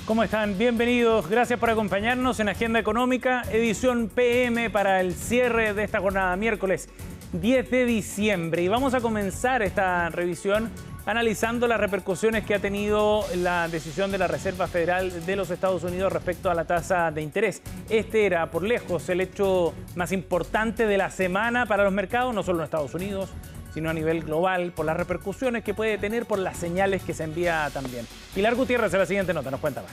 ¿Cómo están? Bienvenidos. Gracias por acompañarnos en Agenda Económica, edición PM para el cierre de esta jornada, miércoles 10 de diciembre. Y vamos a comenzar esta revisión analizando las repercusiones que ha tenido la decisión de la Reserva Federal de los Estados Unidos respecto a la tasa de interés. Este era, por lejos, el hecho más importante de la semana para los mercados, no solo en Estados Unidos, sino a nivel global, por las repercusiones que puede tener, por las señales que se envía también. Pilar Gutiérrez, en la siguiente nota, nos cuenta más.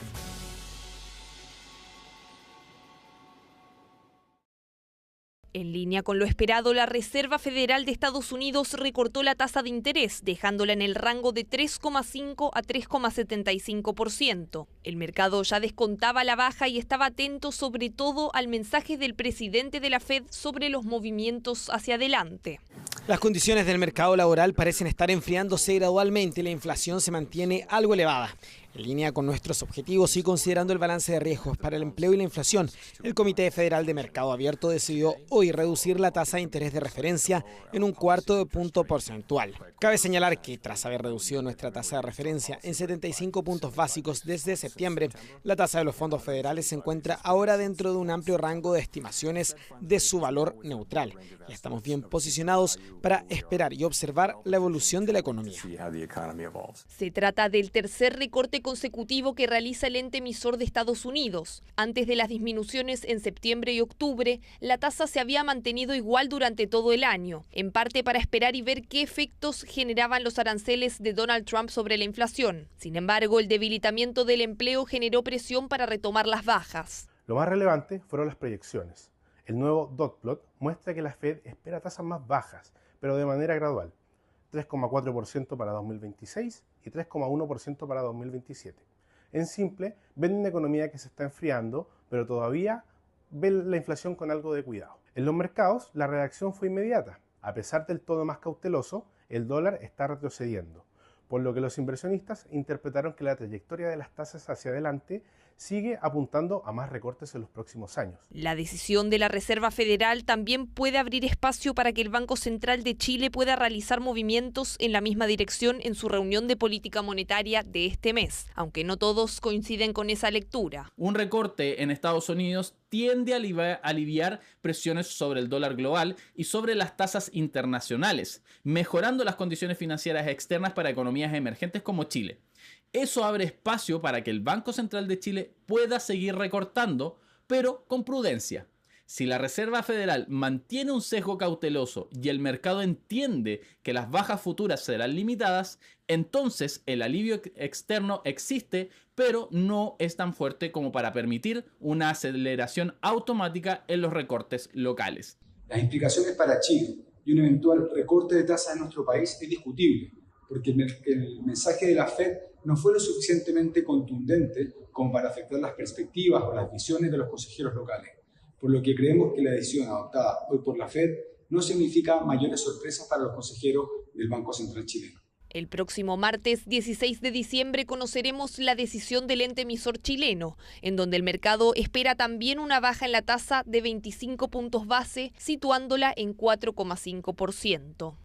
En línea con lo esperado, la Reserva Federal de Estados Unidos recortó la tasa de interés, dejándola en el rango de 3,5 a 3,75%. El mercado ya descontaba la baja y estaba atento sobre todo al mensaje del presidente de la Fed sobre los movimientos hacia adelante. Las condiciones del mercado laboral parecen estar enfriándose gradualmente y la inflación se mantiene algo elevada. En línea con nuestros objetivos y considerando el balance de riesgos para el empleo y la inflación, el Comité Federal de Mercado Abierto decidió hoy reducir la tasa de interés de referencia en 1/4 punto porcentual. Cabe señalar que tras haber reducido nuestra tasa de referencia en 75 puntos básicos desde septiembre, la tasa de los fondos federales se encuentra ahora dentro de un amplio rango de estimaciones de su valor neutral. Y estamos bien posicionados para esperar y observar la evolución de la economía. Se trata del tercer recorte consecutivo que realiza el ente emisor de Estados Unidos. Antes de las disminuciones en septiembre y octubre, la tasa se había mantenido igual durante todo el año, en parte para esperar y ver qué efectos generaban los aranceles de Donald Trump sobre la inflación. Sin embargo, el debilitamiento del empleo generó presión para retomar las bajas. Lo más relevante fueron las proyecciones. El nuevo dot plot muestra que la Fed espera tasas más bajas, pero de manera gradual. 3,4% para 2026 y 3,1% para 2027. En simple, ven una economía que se está enfriando, pero todavía ven la inflación con algo de cuidado. En los mercados, la reacción fue inmediata. A pesar del tono más cauteloso, el dólar está retrocediendo, por lo que los inversionistas interpretaron que la trayectoria de las tasas hacia adelante sigue apuntando a más recortes en los próximos años. La decisión de la Reserva Federal también puede abrir espacio para que el Banco Central de Chile pueda realizar movimientos en la misma dirección en su reunión de política monetaria de este mes, aunque no todos coinciden con esa lectura. Un recorte en Estados Unidos tiende a aliviar presiones sobre el dólar global y sobre las tasas internacionales, mejorando las condiciones financieras externas para economías emergentes como Chile. Eso abre espacio para que el Banco Central de Chile pueda seguir recortando, pero con prudencia. Si la Reserva Federal mantiene un sesgo cauteloso y el mercado entiende que las bajas futuras serán limitadas, entonces el alivio externo existe, pero no es tan fuerte como para permitir una aceleración automática en los recortes locales. Las implicaciones para Chile y un eventual recorte de tasas en nuestro país es discutible, porque el mensaje de la Fed no fue lo suficientemente contundente como para afectar las perspectivas o las visiones de los consejeros locales, por lo que creemos que la decisión adoptada hoy por la Fed no significa mayores sorpresas para los consejeros del Banco Central chileno. El próximo martes 16 de diciembre conoceremos la decisión del ente emisor chileno, en donde el mercado espera también una baja en la tasa de 25 puntos base, situándola en 4,5%.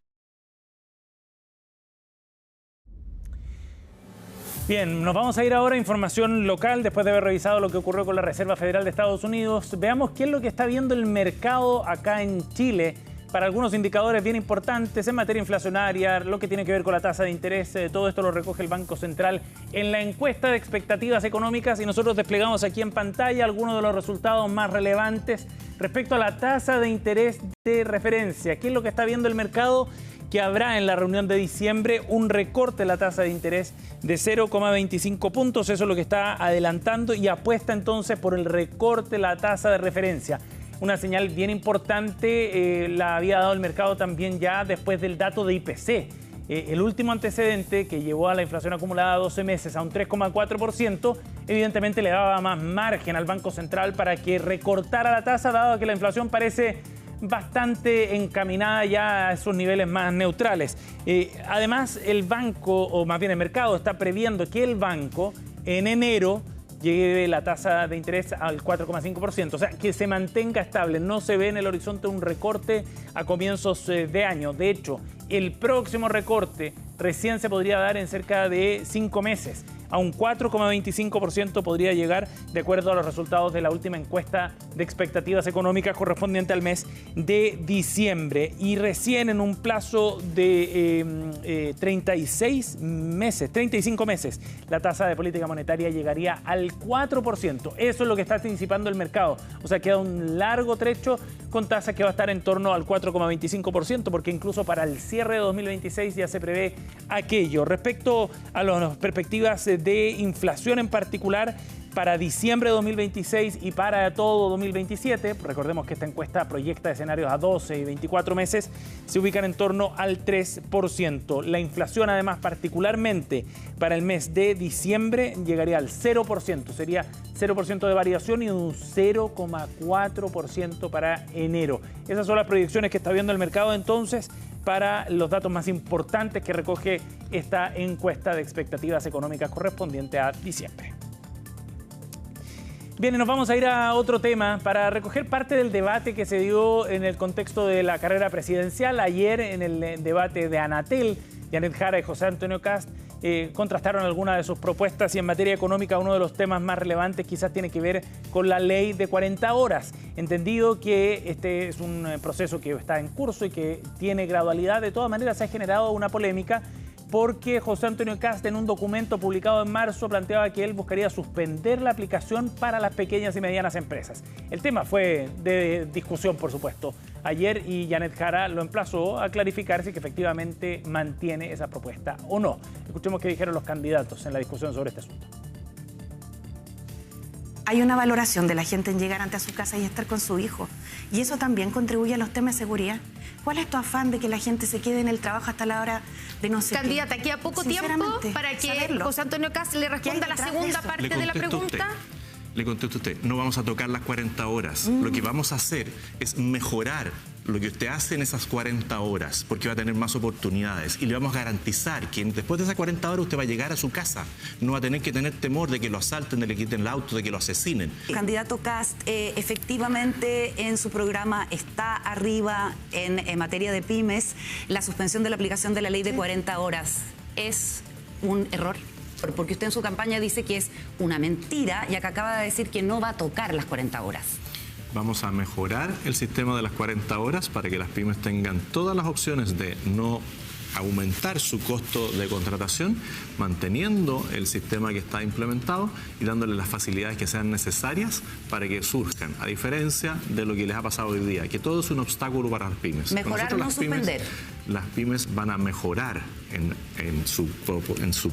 Bien, nos vamos a ir ahora a información local después de haber revisado lo que ocurrió con la Reserva Federal de Estados Unidos. Veamos qué es lo que está viendo el mercado acá en Chile para algunos indicadores bien importantes en materia inflacionaria, lo que tiene que ver con la tasa de interés. Todo esto lo recoge el Banco Central en la encuesta de expectativas económicas y nosotros desplegamos aquí en pantalla algunos de los resultados más relevantes respecto a la tasa de interés de referencia. ¿Qué es lo que está viendo el mercado? Que habrá en la reunión de diciembre un recorte de la tasa de interés de 0,25 puntos. Eso es lo que está adelantando y apuesta entonces por el recorte de la tasa de referencia. Una señal bien importante la había dado el mercado también ya después del dato de IPC. El último antecedente que llevó a la inflación acumulada a 12 meses a un 3,4%, evidentemente le daba más margen al Banco Central para que recortara la tasa, dado que la inflación parece bastante encaminada ya a esos niveles más neutrales. Además, el banco, o más bien el mercado, está previendo que el banco en enero llegue la tasa de interés al 4,5%, o sea, que se mantenga estable. No se ve en el horizonte un recorte a comienzos de año. De hecho, El próximo recorte recién se podría dar en cerca de 5 meses. A un 4,25% podría llegar, de acuerdo a los resultados de la última encuesta de expectativas económicas correspondiente al mes de diciembre. Y recién en un plazo de 35 meses, la tasa de política monetaria llegaría al 4%. Eso es lo que está anticipando el mercado. O sea, queda un largo trecho con tasa que va a estar en torno al 4,25%, porque incluso para el cierre de 2026 ya se prevé aquello. Respecto a las perspectivas de inflación en particular, para diciembre de 2026 y para todo 2027, recordemos que esta encuesta proyecta escenarios a 12 y 24 meses, se ubican en torno al 3%. La inflación, además, particularmente para el mes de diciembre, llegaría al 0%. Sería 0% de variación y un 0,4% para enero. Esas son las proyecciones que está viendo el mercado entonces para los datos más importantes que recoge esta encuesta de expectativas económicas correspondiente a diciembre. Bien, nos vamos a ir a otro tema para recoger parte del debate que se dio en el contexto de la carrera presidencial. Ayer, en el debate de Anatel, Janet Jara y José Antonio Kast contrastaron algunas de sus propuestas, y en materia económica uno de los temas más relevantes quizás tiene que ver con la ley de 40 horas. Entendido que este es un proceso que está en curso y que tiene gradualidad, de todas maneras se ha generado una polémica, porque José Antonio Kast, en un documento publicado en marzo, planteaba que él buscaría suspender la aplicación para las pequeñas y medianas empresas. El tema fue de discusión, por supuesto, ayer, y Janet Jara lo emplazó a clarificar si que efectivamente mantiene esa propuesta o no. Escuchemos qué dijeron los candidatos en la discusión sobre este asunto. Hay una valoración de la gente en llegar ante su casa y estar con su hijo. Y eso también contribuye a los temas de seguridad. ¿Cuál es tu afán de que la gente se quede en el trabajo hasta la hora de no sé Candidata, queda poco tiempo para que José Antonio Kast le responda la segunda parte de la pregunta. Le contesto a usted, no vamos a tocar las 40 horas. Lo que vamos a hacer es mejorar lo que usted hace en esas 40 horas, porque va a tener más oportunidades, y le vamos a garantizar que después de esas 40 horas usted va a llegar a su casa, no va a tener que tener temor de que lo asalten, de que le quiten el auto, de que lo asesinen. El candidato Kast efectivamente en su programa está arriba en materia de pymes. La suspensión de la aplicación de la ley de 40 horas es un error, porque usted en su campaña dice que es una mentira, y acá acaba de decir que no va a tocar las 40 horas. Vamos a mejorar el sistema de las 40 horas para que las pymes tengan todas las opciones de no aumentar su costo de contratación, manteniendo el sistema que está implementado y dándole las facilidades que sean necesarias para que surjan, a diferencia de lo que les ha pasado hoy día, que todo es un obstáculo para las pymes. Mejorar, no suspender. Las pymes van a mejorar en sus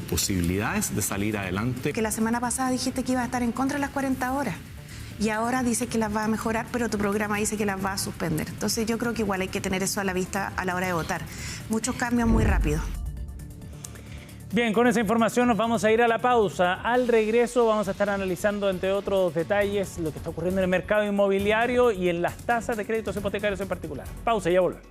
posibilidades de salir adelante. Que la semana pasada dijiste que iba a estar en contra de las 40 horas. Y ahora dice que las va a mejorar, pero tu programa dice que las va a suspender. Entonces yo creo que igual hay que tener eso a la vista a la hora de votar. Muchos cambios muy rápido. Bien, con esa información nos vamos a ir a la pausa. Al regreso vamos a estar analizando, entre otros detalles, lo que está ocurriendo en el mercado inmobiliario y en las tasas de créditos hipotecarios en particular. Pausa y ya volvemos.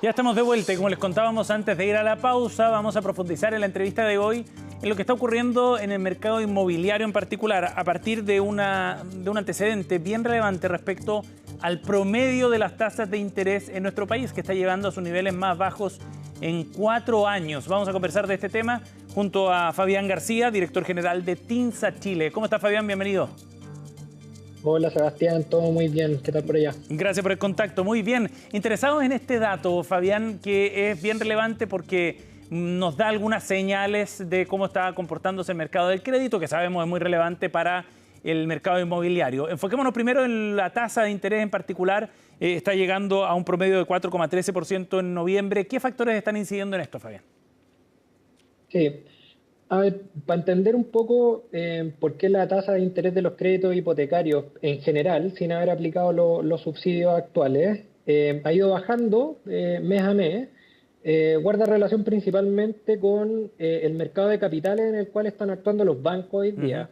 Ya estamos de vuelta y, como les contábamos antes de ir a la pausa, vamos a profundizar en la entrevista de hoy en lo que está ocurriendo en el mercado inmobiliario en particular, a partir de un antecedente bien relevante respecto al promedio de las tasas de interés en nuestro país, que está llegando a sus niveles más bajos en 4 años. Vamos a conversar de este tema junto a Fabián García, director general de TINSA Chile. ¿Cómo está, Fabián? Bienvenido. Hola Sebastián, todo muy bien, ¿qué tal por allá? Gracias por el contacto, muy bien. Interesados en este dato, Fabián, que es bien relevante porque nos da algunas señales de cómo está comportándose el mercado del crédito, que sabemos es muy relevante para el mercado inmobiliario. Enfoquémonos primero en la tasa de interés en particular. Está llegando a un promedio de 4,13% en noviembre. ¿Qué factores están incidiendo en esto, Fabián? Sí. A ver, para entender un poco por qué la tasa de interés de los créditos hipotecarios en general, sin haber aplicado los subsidios actuales, ha ido bajando mes a mes, guarda relación principalmente con el mercado de capitales en el cual están actuando los bancos hoy día.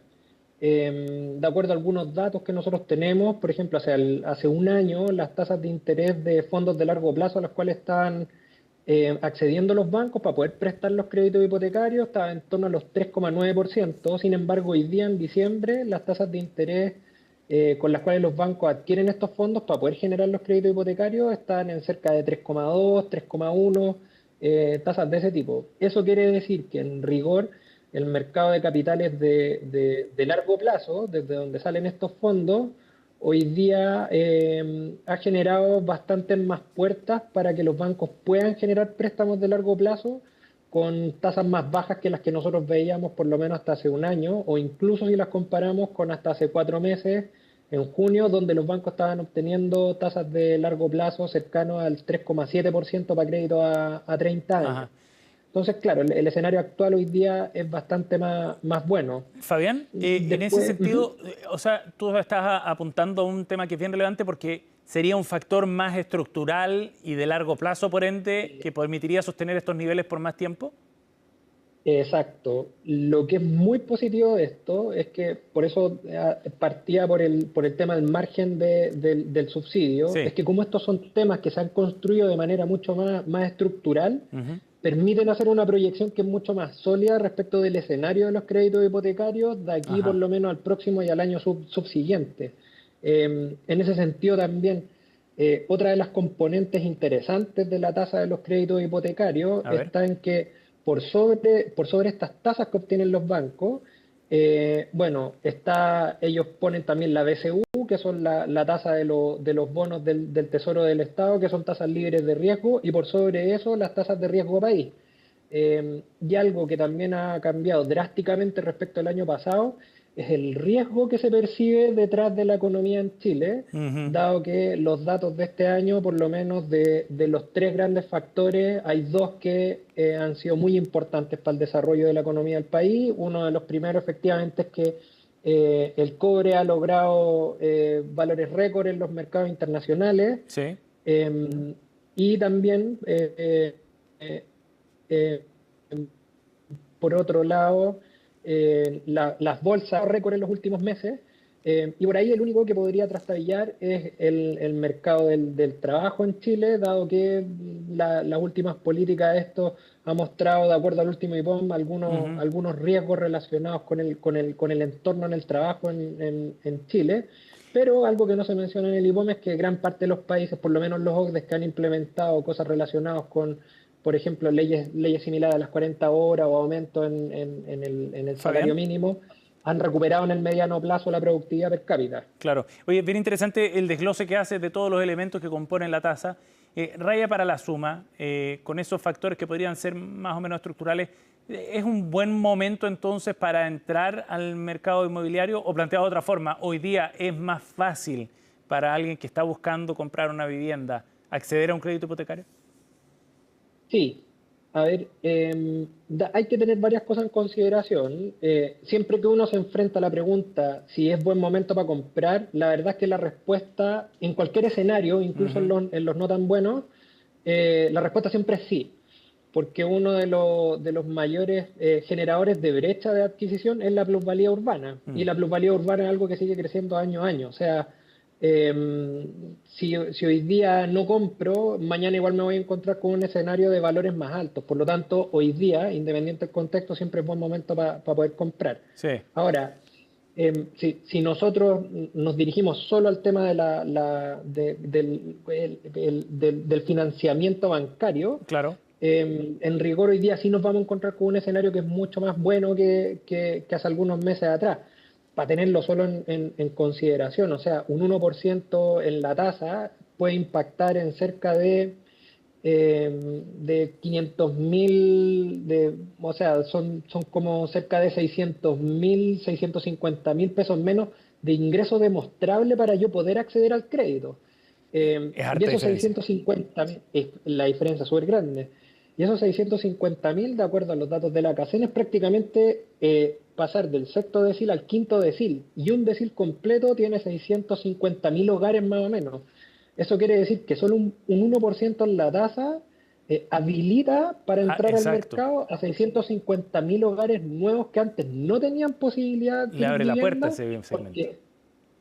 De acuerdo a algunos datos que nosotros tenemos, por ejemplo, hace un año las tasas de interés de fondos de largo plazo a las cuales están accediendo a los bancos para poder prestar los créditos hipotecarios estaba en torno a los 3,9%. Sin embargo, hoy día en diciembre las tasas de interés con las cuales los bancos adquieren estos fondos para poder generar los créditos hipotecarios están en cerca de 3,2, 3,1, tasas de ese tipo. Eso quiere decir que en rigor el mercado de capitales de largo plazo, desde donde salen estos fondos, hoy día ha generado bastantes más puertas para que los bancos puedan generar préstamos de largo plazo con tasas más bajas que las que nosotros veíamos por lo menos hasta hace un año, o incluso si las comparamos con hasta hace 4 meses, en junio, donde los bancos estaban obteniendo tasas de largo plazo cercanos al 3,7% para crédito a 30 años. Ajá. Entonces, claro, el escenario actual hoy día es bastante más bueno. Fabián, en ese sentido, o sea, tú estás apuntando a un tema que es bien relevante porque sería un factor más estructural y de largo plazo, por ende, que permitiría sostener estos niveles por más tiempo. Exacto. Lo que es muy positivo de esto es que, por eso partía por el tema del margen del subsidio, sí. Es que como estos son temas que se han construido de manera mucho más estructural, permiten hacer una proyección que es mucho más sólida respecto del escenario de los créditos hipotecarios de aquí por lo menos al próximo y al año subsiguiente. En ese sentido también, otra de las componentes interesantes de la tasa de los créditos hipotecarios está en que por sobre estas tasas que obtienen los bancos, ellos ponen también la BCU, que son la tasa de los bonos del Tesoro del Estado, que son tasas libres de riesgo, y por sobre eso las tasas de riesgo país. Y algo que también ha cambiado drásticamente respecto al año pasado es el riesgo que se percibe detrás de la economía en Chile, dado que los datos de este año, por lo menos de los 3 grandes factores, hay 2 que han sido muy importantes para el desarrollo de la economía del país. Uno de los primeros, efectivamente, es que el cobre ha logrado valores récord en los mercados internacionales. Sí. Y también, por otro lado, las bolsas récord en los últimos meses, y por ahí el único que podría trastabillar es el mercado del trabajo en Chile, dado que las últimas políticas de esto ha mostrado, de acuerdo al último IPOM, algunos riesgos relacionados con el entorno en el trabajo en Chile. Pero algo que no se menciona en el IPOM es que gran parte de los países, por lo menos los OCDE, que han implementado cosas relacionadas con, por ejemplo, leyes similares a las 40 horas o aumento en el salario mínimo, han recuperado en el mediano plazo la productividad per cápita. Claro. Oye, bien interesante el desglose que hace de todos los elementos que componen la tasa. Raya para la suma, con esos factores que podrían ser más o menos estructurales, ¿es un buen momento entonces para entrar al mercado inmobiliario? O planteado de otra forma, hoy día es más fácil para alguien que está buscando comprar una vivienda acceder a un crédito hipotecario. Sí, a ver, hay que tener varias cosas en consideración. Siempre que uno se enfrenta a la pregunta si es buen momento para comprar, la verdad es que la respuesta en cualquier escenario, incluso en los no tan buenos, la respuesta siempre es sí, porque uno de los mayores generadores de brecha de adquisición es la plusvalía urbana, y la plusvalía urbana es algo que sigue creciendo año a año. O sea, si hoy día no compro, mañana igual me voy a encontrar con un escenario de valores más altos. Por lo tanto, hoy día, independiente del contexto, siempre es buen momento para poder comprar. Sí. Ahora, si nosotros nos dirigimos solo al tema del financiamiento bancario, claro. En rigor hoy día sí nos vamos a encontrar con un escenario que es mucho más bueno que hace algunos meses atrás, para tenerlo solo en consideración. O sea, un 1% en la tasa puede impactar en cerca de 500.000, o sea, son como cerca de 600.000, 650.000 pesos menos de ingreso demostrable para yo poder acceder al crédito. Y esos 650.000, la diferencia es súper grande. Y esos 650.000, de acuerdo a los datos de la CACEN, es prácticamente pasar del sexto decil al quinto decil. Y un decil completo tiene 650.000 hogares más o menos. Eso quiere decir que solo un 1% en la tasa habilita para entrar al mercado a 650.000 hogares nuevos que antes no tenían posibilidad de le abre la puerta ese segmento.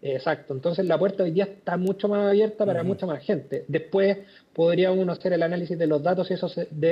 Exacto, entonces la puerta hoy día está mucho más abierta para mucha más gente. Después podría uno hacer el análisis de los datos de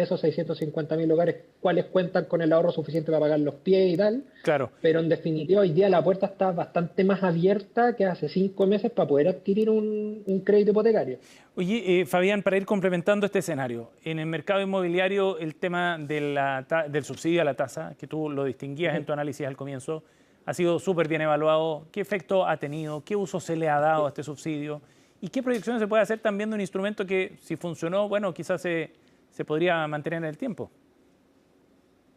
esos 650.000 hogares, cuáles cuentan con el ahorro suficiente para pagar los pies y tal. Claro. Pero en definitiva hoy día la puerta está bastante más abierta que hace 5 meses para poder adquirir un crédito hipotecario. Oye, Fabián, para ir complementando este escenario, en el mercado inmobiliario el tema del subsidio a la tasa, que tú lo distinguías en tu análisis al comienzo, ha sido súper bien evaluado. ¿Qué efecto ha tenido? ¿Qué uso se le ha dado a este subsidio? ¿Y qué proyecciones se puede hacer también de un instrumento que, si funcionó, bueno, quizás se podría mantener en el tiempo?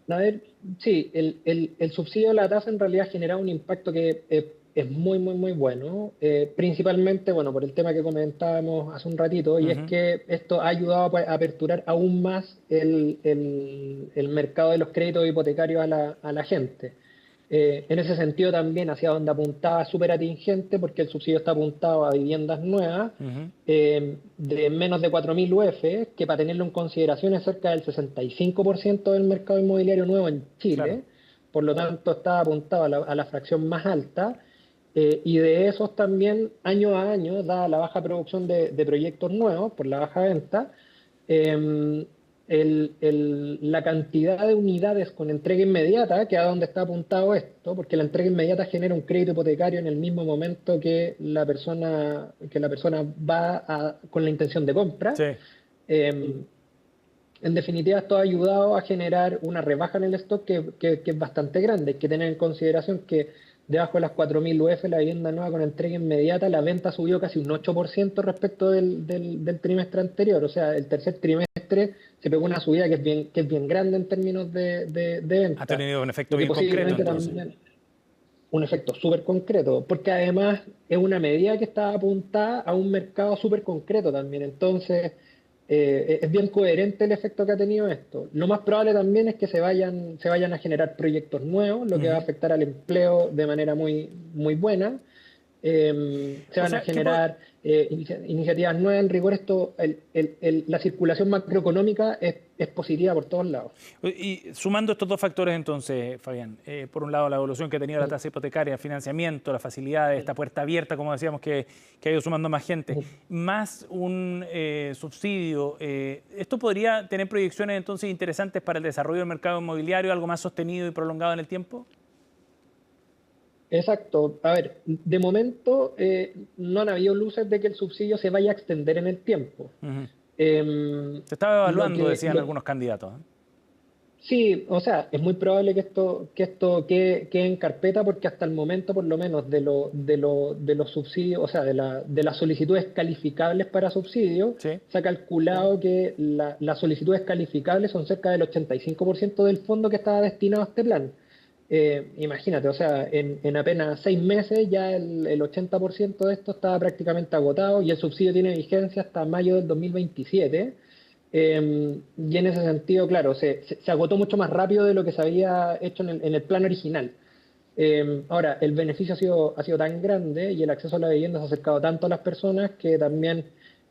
A ver, sí, el subsidio a la tasa en realidad ha generado un impacto que es muy, muy, muy bueno. Principalmente, bueno, por el tema que comentábamos hace un ratito, y es que esto ha ayudado a aperturar aún más el mercado de los créditos hipotecarios a la gente. En ese sentido también hacia donde apuntaba súper atingente, porque el subsidio está apuntado a viviendas nuevas de menos de 4.000 UF, que para tenerlo en consideración es cerca del 65% del mercado inmobiliario nuevo en Chile. Claro. Por lo tanto está apuntado a la fracción más alta, y de esos también año a año, dada la baja producción de proyectos nuevos por la baja venta, la cantidad de unidades con entrega inmediata, que es a donde está apuntado esto, porque la entrega inmediata genera un crédito hipotecario en el mismo momento que la persona va con la intención de compra. Sí. En definitiva, esto ha ayudado a generar una rebaja en el stock que es bastante grande. Hay que tener en consideración que debajo de las 4.000 UF, la vivienda nueva con entrega inmediata, la venta subió casi un 8% respecto del trimestre anterior. O sea, el tercer trimestre se pegó una subida que es bien grande en términos de venta. Ha tenido un efecto bien concreto. También, un efecto súper concreto, porque además es una medida que está apuntada a un mercado súper concreto también. Entonces, es bien coherente el efecto que ha tenido esto. Lo más probable también es que se vayan a generar proyectos nuevos, lo que va a afectar al empleo de manera muy, muy buena. Se van a generar iniciativas nuevas. En rigor, la circulación macroeconómica es positiva por todos lados. Y sumando estos dos factores entonces, Fabián, por un lado la evolución que ha tenido la tasa hipotecaria, el financiamiento, la facilidad de esta puerta abierta, como decíamos, que ha ido sumando más gente, más un subsidio, ¿esto podría tener proyecciones entonces interesantes para el desarrollo del mercado inmobiliario, algo más sostenido y prolongado en el tiempo? Exacto. A ver, de momento no han habido luces de que el subsidio se vaya a extender en el tiempo. Se estaba evaluando, decían algunos candidatos. Sí, o sea, es muy probable que esto quede en carpeta, porque hasta el momento, por lo menos, de los subsidios, o sea, de las solicitudes calificables para subsidio, sí, se ha calculado que las solicitudes calificables son cerca del 85% del fondo que estaba destinado a este plan. Imagínate, o sea, en apenas 6 meses ya el 80% de esto estaba prácticamente agotado, y el subsidio tiene vigencia hasta mayo del 2027. Y en ese sentido, claro, se agotó mucho más rápido de lo que se había hecho en el plan original. Ahora, el beneficio ha sido tan grande y el acceso a la vivienda se ha acercado tanto a las personas que también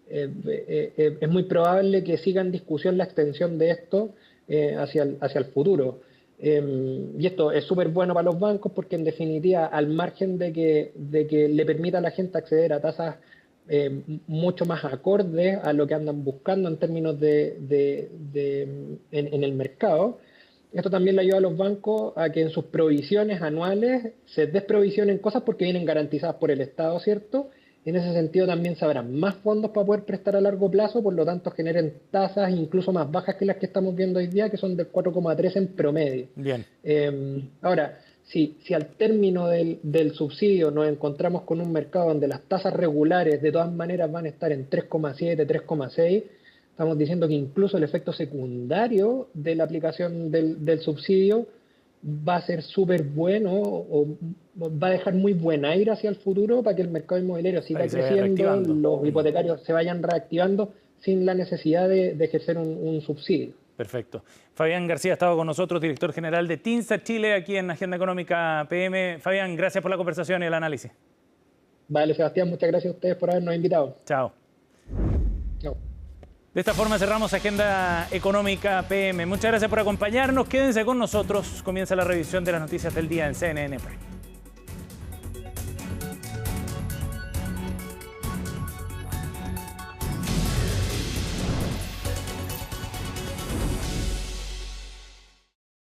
es muy probable que siga en discusión la extensión de esto hacia el futuro. Y esto es súper bueno para los bancos, porque en definitiva, al margen de que le permita a la gente acceder a tasas mucho más acordes a lo que andan buscando en términos en el mercado, esto también le ayuda a los bancos a que en sus provisiones anuales se desprovisionen cosas porque vienen garantizadas por el Estado, ¿cierto? En ese sentido también se habrán más fondos para poder prestar a largo plazo, por lo tanto generen tasas incluso más bajas que las que estamos viendo hoy día, que son del 4,3 en promedio. Bien. Ahora, si al término del subsidio nos encontramos con un mercado donde las tasas regulares de todas maneras van a estar en 3,7, 3,6, estamos diciendo que incluso el efecto secundario de la aplicación del subsidio va a ser súper bueno, o va a dejar muy buen aire hacia el futuro para que el mercado inmobiliario siga creciendo, los hipotecarios se vayan reactivando sin la necesidad de ejercer un subsidio. Perfecto. Fabián García ha estado con nosotros, director general de TINSA Chile, aquí en Agenda Económica PM. Fabián, gracias por la conversación y el análisis. Vale, Sebastián, muchas gracias a ustedes por habernos invitado. Chao. Chao. De esta forma cerramos Agenda Económica PM. Muchas gracias por acompañarnos. Quédense con nosotros. Comienza la revisión de las noticias del día en CNN Prime.